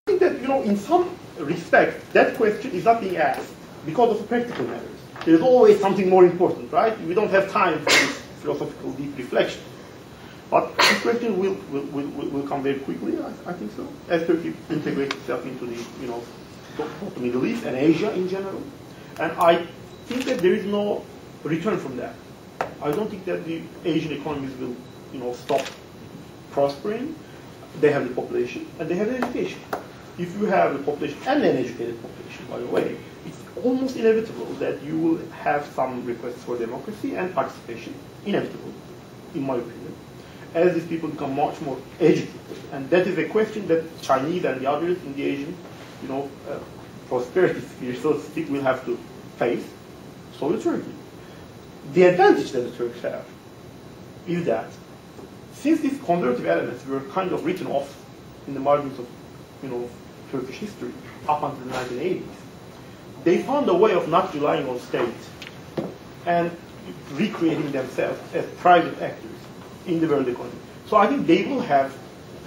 think that, in some respects, that question is not being asked because of practical matters. There's always something more important, right? We don't have time for this philosophical deep reflection. But this question will come very quickly, I think so, as Turkey integrates itself into the, both the Middle East and Asia in general. And I think that there is no return from that. I don't think that the Asian economies will, stop prospering. They have the population and they have the education. If you have the population and an educated population, by the way, it's almost inevitable that you will have some requests for democracy and participation. Inevitable, in my opinion, as these people become much more educated. And that is a question that Chinese and the others in the Asian, prosperity sphere, so to speak, will have to face. So will Turkey. The advantage that the Turks have is that since these conservative elements were kind of written off in the margins of, Turkish history up until the 1980s, they found a way of not relying on state and recreating themselves as private actors in the world economy. So I think they will have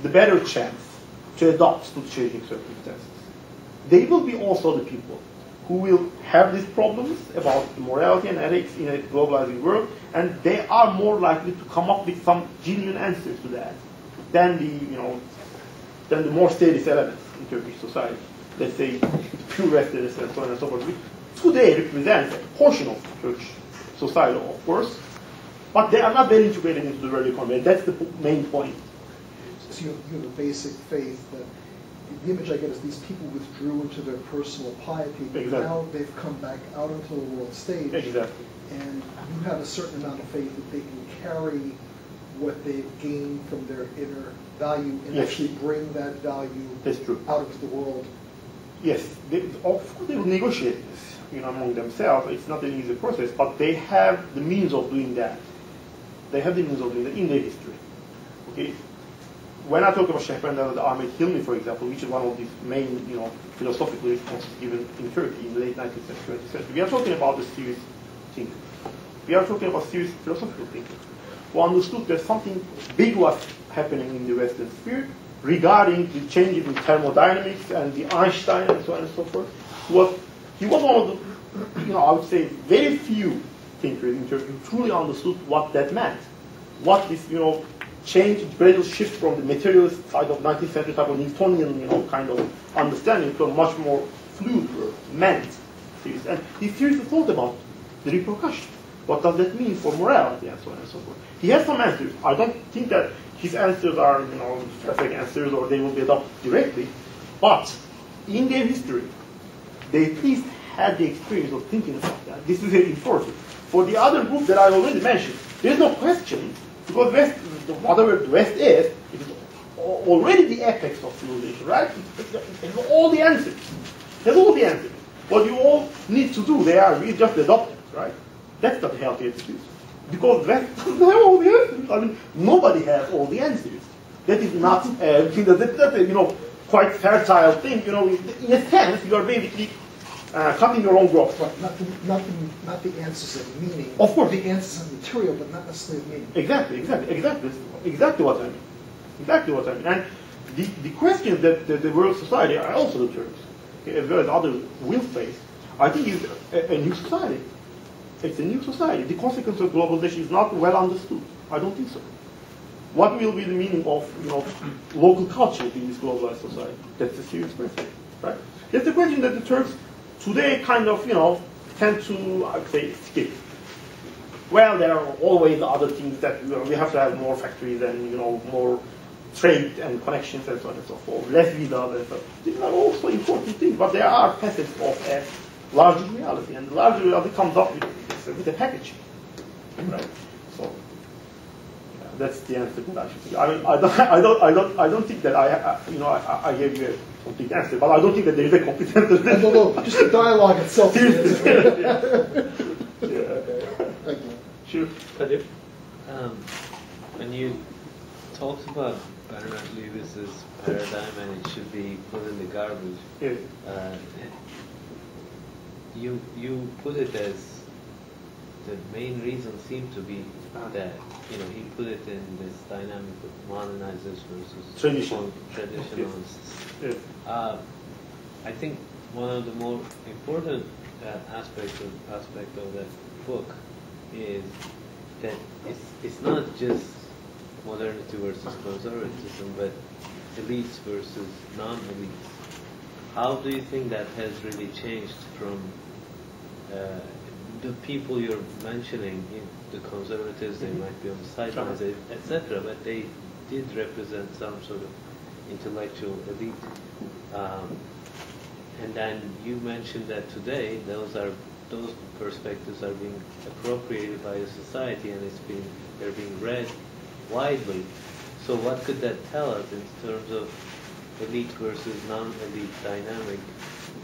the better chance to adapt to changing circumstances. They will be also the people who will have these problems about morality and ethics in a globalizing world, and they are more likely to come up with some genuine answers to that than the more serious elements in Turkish society. Let's say pure Westerners and so on and so forth. Today represent a portion of Turkish society, of course, but they are not very integrated into the world economy. That's the main point. So you have a basic faith that the image I get is these people withdrew into their personal piety, but exactly. Now they've come back out into the world stage. Exactly. And you have a certain amount of faith that they can carry what they've gained from their inner value and yes. actually bring that value out into the world. Yes, of course they will negotiate this, among themselves. It's not an easy process, but they have the means of doing that. They have the means of doing that in their history. Okay. When I talk about Sheikh Ahmed Hilmi, for example, which is one of the main, philosophical responses given in Turkey in the late 19th century, 20th century, we are talking about the serious thinker. We are talking about serious philosophical thinker who understood that something big was happening in the Western sphere regarding the changes in thermodynamics and the Einstein and so on and so forth. He was one of the, I would say, very few thinkers in Turkey who truly understood what that meant. What this, change, gradual shift from the materialist side of 19th century type of Newtonian, kind of understanding to a much more fluid word meant. And he seriously thought about the repercussions. What does that mean for morality and so on and so forth? He has some answers. I don't think that his answers are, perfect answers or they will be adopted directly. But in their history, they at least had the experience of thinking about that. This is very important. For the other group that I already mentioned, there's no question, because whatever the West is, it is already the apex of civilization, right? It has all the answers. It has all the answers. What you all need to do there is just adopt it, right? That's not a healthy attitude. Because West doesn't have all the answers. I mean, nobody has all the answers. That is not a quite fertile thing. In a sense, you are basically cutting your own growth. But not the answers of meaning. Of course. The answers of material, but not necessarily of meaning. Exactly what I mean. Exactly what I mean. And the questions that the world society, and also the Turks, as well as others, will face, I think is a new society. It's a new society. The consequence of globalization is not well understood. I don't think so. What will be the meaning of local culture in this globalized society? That's a serious question, right? That's the question that the Turks today kind of tend to, I would say, skip. Well, there are always other things that we have to have more factories and more trade and connections and so on and so forth, less visas and so on. These are also important things, but there are facets of a larger reality, and the larger reality comes up with a package, right? So that's the answer to that. I mean, I don't think that I gave you a complete answer, but I don't think that there is a complete answer. No, just the dialogue itself. Yeah. Thank you. Sure. Kadir, when you talked about Bernard Lewis's paradigm and it should be put in the garbage, Yes. you put it as the main reason seemed to be that, you know, he put it in this dynamic of modernizers versus traditionalists. Yes. I think one of the more important aspect of that book is that it's not just modernity versus conservatism, but elites versus non-elites. How do you think that has really changed from the people you're mentioning, the conservatives? They might be on the sidelines, etc., but they did represent some sort of intellectual elite. And then you mentioned that today those perspectives are being appropriated by the society, and they're being read widely. So what could that tell us in terms of elite versus non-elite dynamic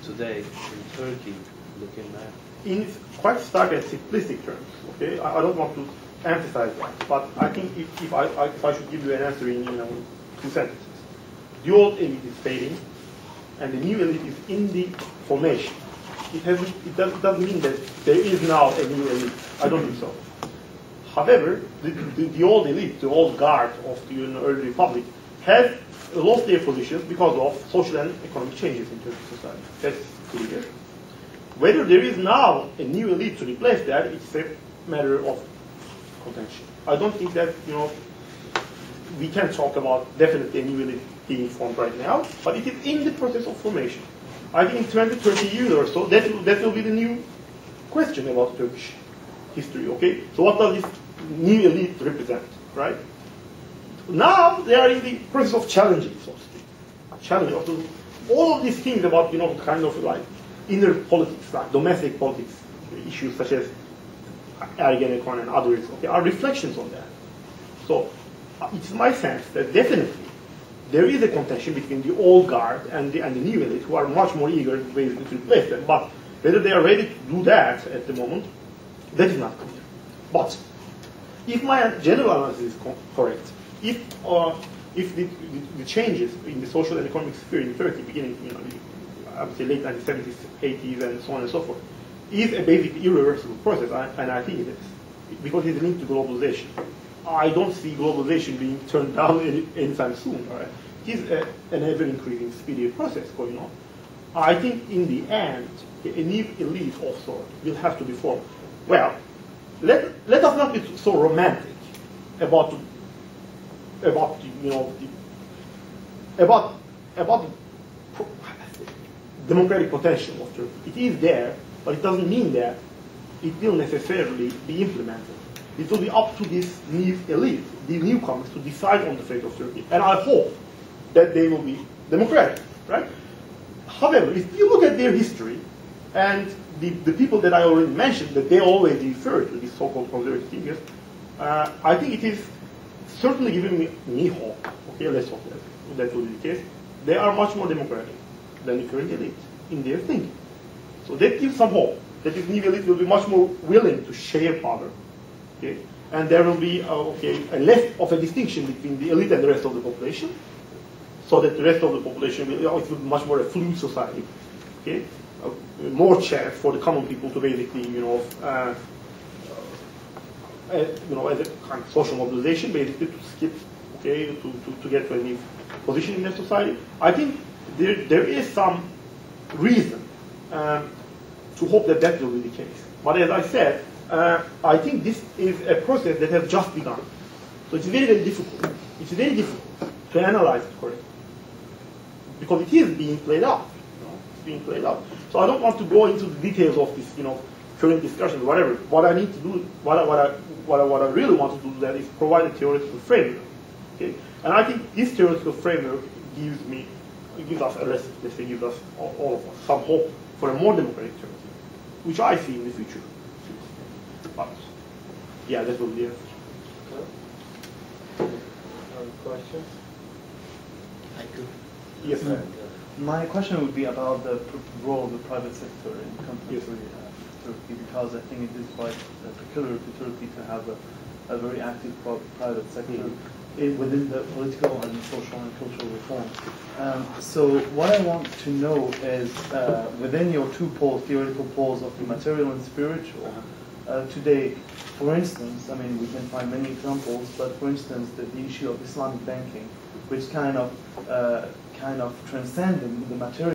today in Turkey, looking back? In quite stark and simplistic terms, okay, I don't want to emphasize that, but I think if I should give you an answer in 2 sentences, the old elite is fading, and the new elite is in the formation. It doesn't mean that there is now a new elite. I don't think so. However, the old elite, the old guard of the early republic, has lost their positions because of social and economic changes in Turkish society. That's clear. Whether there is now a new elite to replace that, it's a matter of contention. I don't think that, we can talk about definitely a new elite being formed right now, but it is in the process of formation. I think in 20, 30 years or so, that will be the new question about Turkish history, okay? So what does this new elite represent, right? Now they are in the process of challenging, so to speak. Challenging also all of these things about, kind of like inner politics, like domestic politics, issues such as Ergenekon and others, okay, are reflections on that. So it's my sense that definitely there is a contention between the old guard and the new elite, who are much more eager to replace them. But whether they are ready to do that at the moment, that is not clear. But if my general analysis is correct, if the changes in the social and economic sphere in Turkey, beginning, I would say late 1970s, 80s, and so on and so forth, is a basically irreversible process, and I think it is, because it's linked to globalization. I don't see globalization being turned down anytime soon. Right? It is an ever-increasing, speedy process going on. I think in the end, a new elite of sort will have to be formed. Well, let us not be so romantic about democratic potential of Turkey. It is there, but it doesn't mean that it will necessarily be implemented. It will be up to this new elite, the newcomers, to decide on the fate of Turkey. And I hope that they will be democratic, right? However, if you look at their history, and the people that I already mentioned, that they always refer to, these so-called conservative figures, I think it is certainly giving me hope. Okay, let's hope that will be the case. They are much more democratic than the current elite in their thinking. So that gives some hope that this new elite will be much more willing to share power. Okay? And there will be a less of a distinction between the elite and the rest of the population, so that the rest of the population will be much more a fluid society. Okay? More chance for the common people to basically, as a kind of social mobilization, basically to skip, okay, to get to a new position in the society. I think there is some reason to hope that that will be the case. But as I said, I think this is a process that has just begun. So it's very, very difficult. It's very difficult to analyze it correctly, because it is being played out. It's being played out. So I don't want to go into the details of this, current discussion, whatever. What I need to do, what I really want to do that is provide a theoretical framework. Okay? And I think this theoretical framework gives us all of us some hope for a more democratic Turkey, which I see in the future. But yeah, that will be it. Questions? I could. Yes, sir. My question would be about the role of the private sector in contemporary Turkey, because I think it is quite peculiar to Turkey to have a very active private sector within the political and social and cultural reform. So what I want to know is, within your two poles, theoretical poles of the material and spiritual, today. For instance, I mean, we can find many examples, but for instance, the issue of Islamic banking, which kind of transcended the material